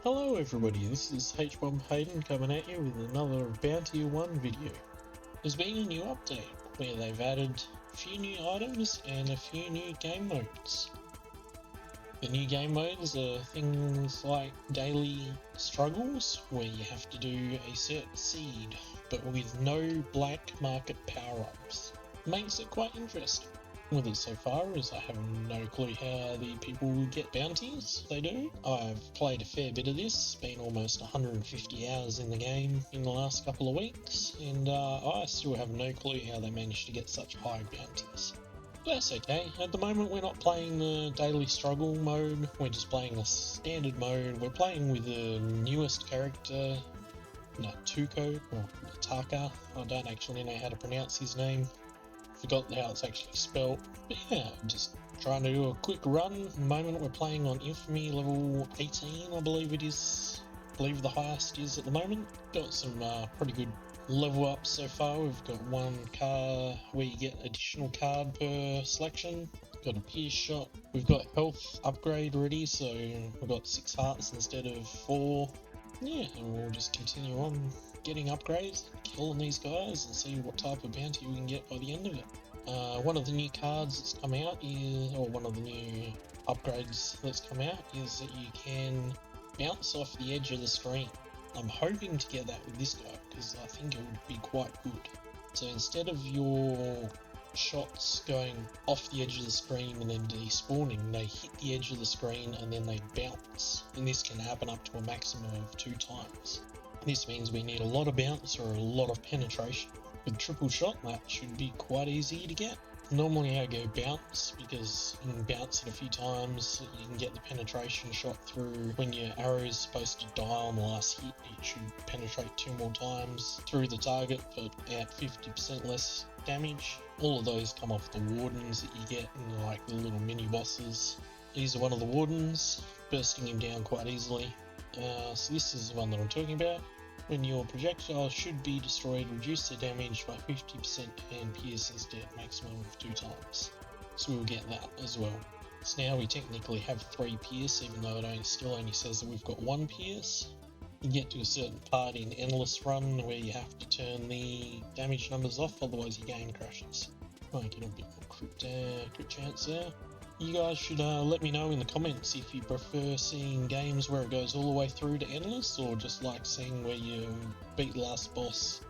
Hello everybody, this is H-Bomb Hayden coming at you with another Bounty 1 video. There's been a new update where they've added a few new items and a few new game modes. The new game modes are things like daily struggles where you have to do a certain seed but with no black market power-ups. Makes it quite interesting. With it so far is I have no clue how the people get bounties they do. I've played a fair bit of this, been almost 150 hours in the game in the last couple of weeks, and I still have no clue how they managed to get such high bounties. But that's okay, at the moment we're not playing the daily struggle mode, we're just playing the standard mode. We're playing with the newest character, Natoko, or Nataka, I don't actually know how to pronounce his name. Forgot how it's actually spelled, but yeah, just trying to do a quick run. At the moment we're playing on Infamy level 18, I believe it is. I believe the highest is at the moment. Got some pretty good level ups so far. We've got one card where you get additional card per selection. Got a pierce shot. We've got health upgrade ready, so we've got 6 hearts instead of 4. Yeah, and we'll just continue on getting upgrades, killing these guys, and see what type of bounty we can get by the end of it. One of the new cards that's come out is, or one of the new upgrades that's come out is that you can bounce off the edge of the screen. I'm hoping to get that with this guy because I think it would be quite good. So instead of your shots going off the edge of the screen and then despawning, they hit the edge of the screen and then they bounce, and this can happen up to a maximum of 2 times. This means we need a lot of bounce or a lot of penetration. With triple shot, that should be quite easy to get. Normally I go bounce because you can bounce it a few times, you can get the penetration shot through. When your arrow is supposed to die on the last hit, it should penetrate 2 more times through the target but at 50% less damage. All of those come off the wardens that you get in like the little mini bosses. These are one of the wardens, bursting him down quite easily. So this is the one that I'm talking about. When your projectile should be destroyed, reduce the damage by 50% and pierce instead, maximum of 2 times. So we'll get that as well. So now we technically have 3 pierce, even though it still only says that we've got 1 pierce. You get to a certain part in Endless Run where you have to turn the damage numbers off, otherwise your game crashes. Might get a bit more crit chance there. You guys should let me know in the comments if you prefer seeing games where it goes all the way through to endless, or just like seeing where you beat the last boss,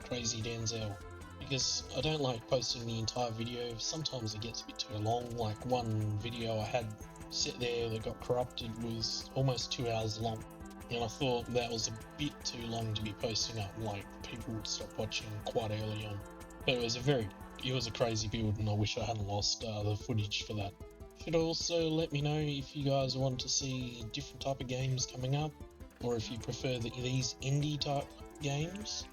Crazy Denzel. Because I don't like posting the entire video, sometimes it gets a bit too long. Like one video I had set there that got corrupted was almost 2 hours long, and I thought that was a bit too long to be posting up, like people would stop watching quite early on. But it was a crazy build, and I wish I hadn't lost the footage for that. Should also let me know if you guys want to see different type of games coming up, or if you prefer these indie type games.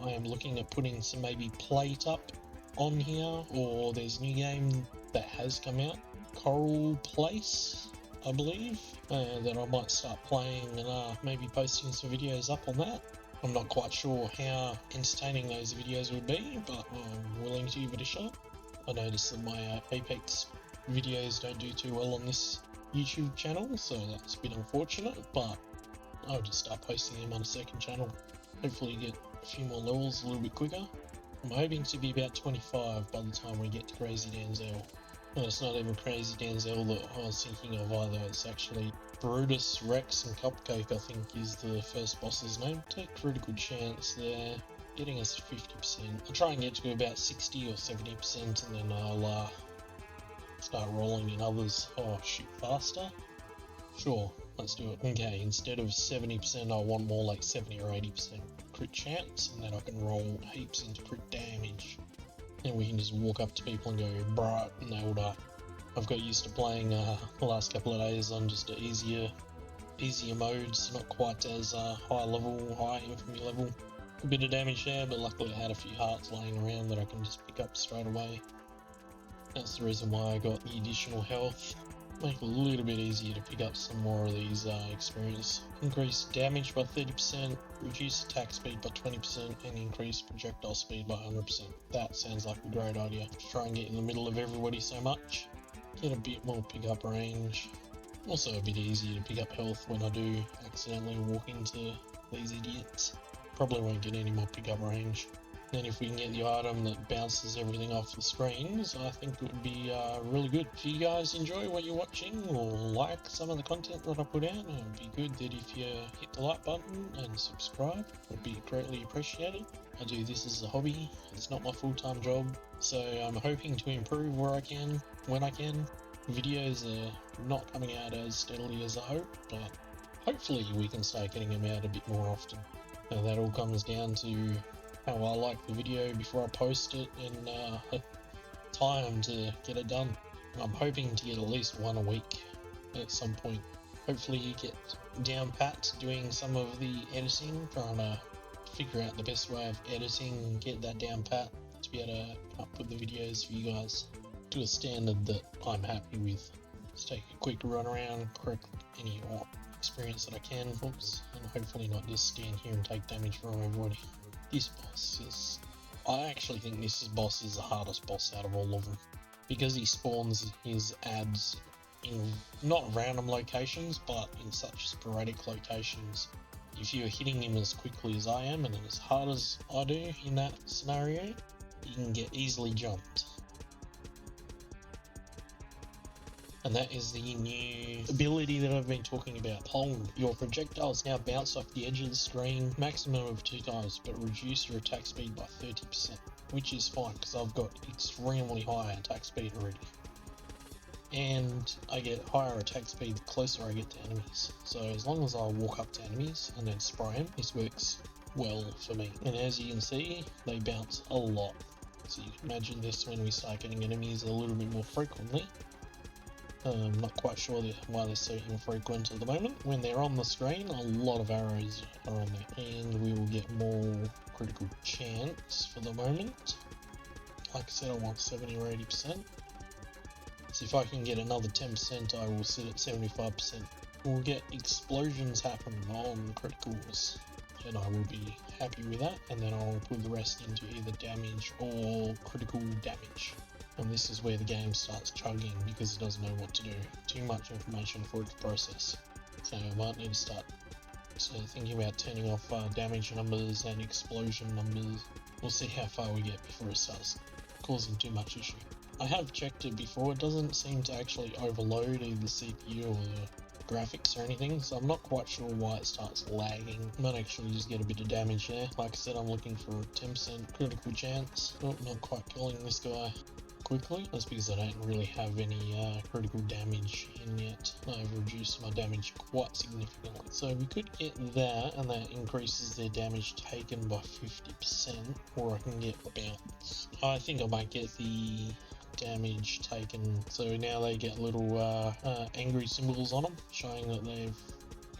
I am looking at putting some maybe Plate Up on here, or there's a new game that has come out, Coral Place, I believe, that I might start playing and maybe posting some videos up on that. I'm not quite sure how entertaining those videos would be, but I'm willing to give it a shot. I noticed that my Apex videos don't do too well on this YouTube channel, so that's a bit unfortunate, but I'll just start posting them on a second channel. Hopefully get a few more levels a little bit quicker. I'm hoping to be about 25 by the time we get to Crazy Denzel. No, it's not even Crazy Denzel that I was thinking of either, it's actually Brutus, Rex and Cupcake, I think is the first boss's name. Take critical chance there, getting us to 50%. I'll try and get to about 60 or 70% and then I'll start rolling in others. Oh, shoot faster? Sure, let's do it. Okay, instead of 70%, I want more like 70 or 80% crit chance, and then I can roll heaps into crit damage. And we can just walk up to people and go, bruh, and they will die. I've got used to playing the last couple of days on just an easier modes, not quite as high infamy level. A bit of damage there, but luckily I had a few hearts laying around that I can just pick up straight away. That's the reason why I got the additional health. Make it a little bit easier to pick up some more of these experience. Increase damage by 30%, reduce attack speed by 20%, and increase projectile speed by 100%. That sounds like a great idea. Try and get in the middle of everybody so much. Get a bit more pickup range. Also a bit easier to pick up health when I do accidentally walk into these idiots. Probably won't get any more pickup range. And if we can get the item that bounces everything off the screens, I think it would be really good. If you guys enjoy what you're watching or like some of the content that I put out, it would be good that if you hit the like button and subscribe, it would be greatly appreciated. I do this as a hobby, it's not my full-time job, so I'm hoping to improve where I can, when I can. Videos are not coming out as steadily as I hope, but hopefully we can start getting them out a bit more often. Now that all comes down to how I like the video before I post it and time to get it done. I'm hoping to get at least one a week at some point. Hopefully you get down pat doing some of the editing, trying to figure out the best way of editing, get that down pat to be able to come up with the videos for you guys to a standard that I'm happy with. Just take a quick run around, correct any experience that I can, oops, and hopefully not just stand here and take damage from everybody. This boss is... I actually think this boss is the hardest boss out of all of them, because he spawns his ads in not random locations, but in such sporadic locations. If you're hitting him as quickly as I am, and as hard as I do in that scenario, you can get easily jumped. And that is the new ability that I've been talking about, Pong. Your projectiles now bounce off the edge of the screen, maximum of 2 times, but reduce your attack speed by 30%, which is fine because I've got extremely high attack speed already. And I get higher attack speed the closer I get to enemies. So as long as I walk up to enemies and then spray them, this works well for me. And as you can see, they bounce a lot. So you can imagine this when we start getting enemies a little bit more frequently. I'm not quite sure why they're so infrequent at the moment. When they're on the screen, a lot of arrows are on there. And we will get more critical chance for the moment. Like I said, I want 70 or 80%. So if I can get another 10%, I will sit at 75%. We'll get explosions happen on criticals, and I will be happy with that. And then I'll put the rest into either damage or critical damage. And this is where the game starts chugging because it doesn't know what to do. Too much information for it to process. So I might need to start thinking about turning off damage numbers and explosion numbers. We'll see how far we get before it starts causing too much issue. I have checked it before, it doesn't seem to actually overload either the CPU or the graphics or anything, so I'm not quite sure why it starts lagging. Might actually just get a bit of damage there. Like I said, I'm looking for a 10% critical chance. Oh, not quite killing this guy quickly. That's because I don't really have any critical damage in yet. I've reduced my damage quite significantly. So we could get that, and that increases their damage taken by 50%, or I can get bounce. I think I might get the damage taken, so now they get little angry symbols on them, showing that they've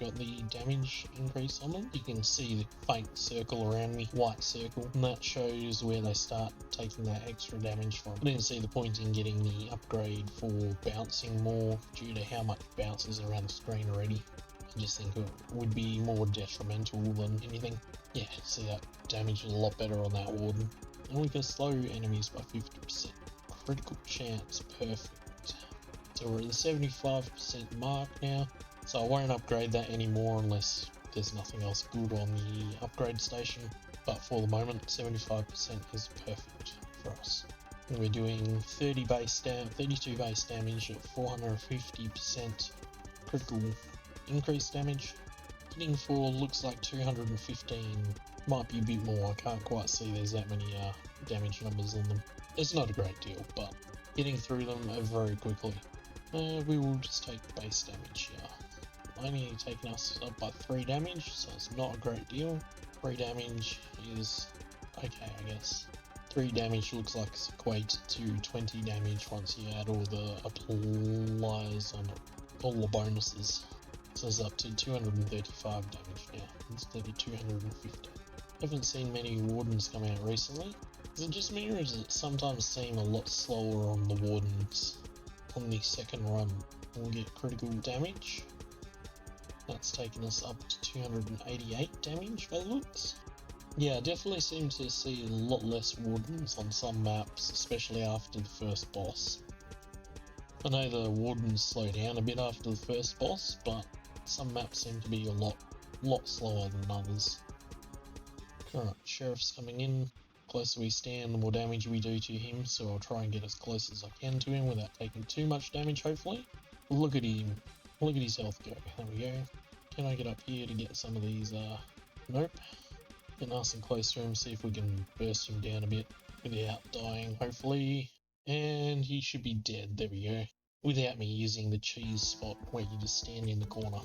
got the damage increase on them. You can see the faint circle around me, white circle, and that shows where they start taking that extra damage from. I didn't see the point in getting the upgrade for bouncing more due to how much bounces around the screen already. I just think it would be more detrimental than anything. Yeah, see that damage is a lot better on that warden. And we can slow enemies by 50%. Critical chance, perfect. So we're at the 75% mark now. So I won't upgrade that anymore unless there's nothing else good on the upgrade station. But for the moment, 75% is perfect for us. And we're doing 32 base damage at 450% critical increase damage. Hitting for looks like 215, might be a bit more. I can't quite see there's that many damage numbers on them. It's not a great deal, but getting through them very quickly. We will just take base damage here. Only taking us up by 3 damage, so it's not a great deal. 3 damage is okay, I guess. 3 damage looks like it's equate to 20 damage once you add all the applies on it, all the bonuses. So it's up to 235 damage now, instead of 250. Haven't seen many wardens come out recently. Is it just me, or does it sometimes seem a lot slower on the wardens on the second run? We'll get critical damage. That's taken us up to 288 damage by the looks. Yeah, I definitely seem to see a lot less wardens on some maps, especially after the first boss. I know the wardens slow down a bit after the first boss, but some maps seem to be a lot slower than others. Alright, sheriff's coming in. The closer we stand, the more damage we do to him, so I'll try and get as close as I can to him without taking too much damage, hopefully. Look at him. Look at his health go. There we go. Can I get up here to get some of these? Nope. Get nice and close to him, see if we can burst him down a bit without dying, hopefully. And he should be dead. There we go. Without me using the cheese spot where you just stand in the corner.